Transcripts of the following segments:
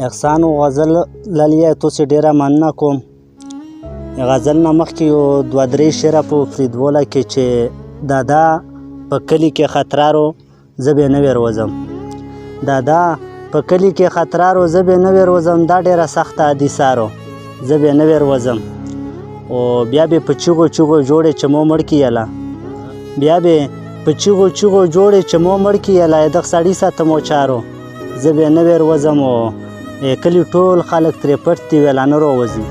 احسان و غزل لالیه تاسې ډېره مننه کوم. غزل نه مخکې یو دوه درې شعره په فریدوله کې چې دادا په کلي کې خطرارو زه بې نه ویروځم، دادا په کلي کې خطرارو زه بې نه ویروځم، دا ډېره سخته حدیثارو زه بې نه ویروځم. او بیا به په چیغو چیغو جوړې چې مو مړ کیله، بیا به په چیغو چیغو جوړې چې مو مړ کیله، دغه سړي ساتم او چارو زه بې نه ویروځم. او کلي ټول خلک ترې پټ دي ویلا نه راوځي،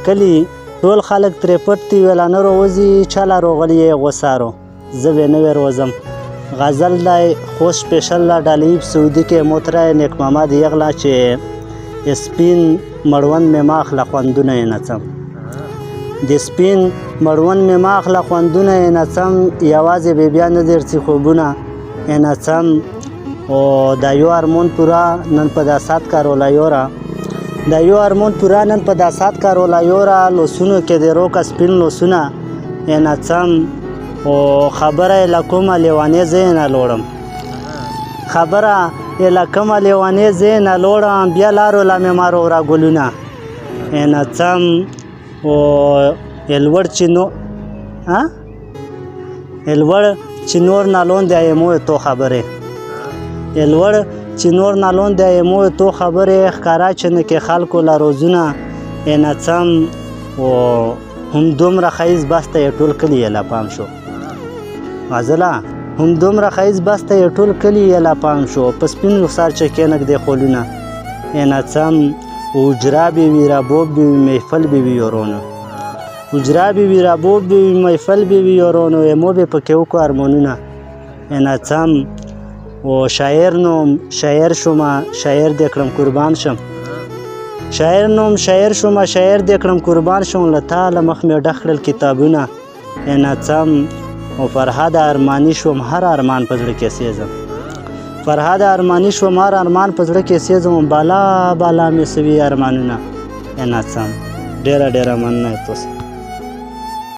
کلي ټول خلک ترې پټ دي ویلا نه راوځي، چاله راغلي یې غوسارو زه بې نه ویروځم. غزل دی خوست سپیشل ډالهیب سعودي کې محترم نیک محمد یغله چې سپین مړوند مې ماخله خوندونه یې نڅم، د سپین مړوند مې ماخله خوندونه یې نڅم، یوازې بې بیا نه درځي خوبونه یې نڅم. او دا یو ارمون پوره نن په دا سات کارولا یوره، دا یو ارمون پوره نن په دا سات کارولا یوره، لوسونو کې د روکه سپین لوسونه یې نڅم. او خبره یې له کومه لیوانې زه یې نه لوړم، خبره یې له کومه لیوانې زه یې نه لوړم، بیا لارو له مې مارو را ګلونه یې نڅم. او لوړ چې نو لوړ چې نور نالون دی یې مو تو خبرې، لوړ چې نور نالون دی یې مو تو خبرې، ښکارا چې نه کې خلکو له روزونه یې نڅم. او هم دومره ښایست بسته یې ټول کلي یې لا پام شو، غزله هم دومره ښایست بسته یې ټول کلي یې لا پام شو، په سپین رخسار چې کېنږدې خولونه یې نڅم. اجرا به وي رباب به وي محفل به وي یارانو، اجرا به وي رباب به وي محفل به وي یارانو، مو به پکې وکړو ارمانونه یې نڅم. او شاعر نوم شاعر شومه شاعر دې کړم قربان شم، شاعر نوم شاعر شومه شاعر دې کړم قربان شم، له تا له مخ مې ډک کړل کتابونه یې نڅم. او فرهاد ارماني شوم هر ارمان په زړه کې سېزم، فرهاد ارماني شوم هر ارمان په زړه کې سېزم، بالا بالا مې سوي ارمانونه یې نڅم. ډېره ډېره مننه تاسو.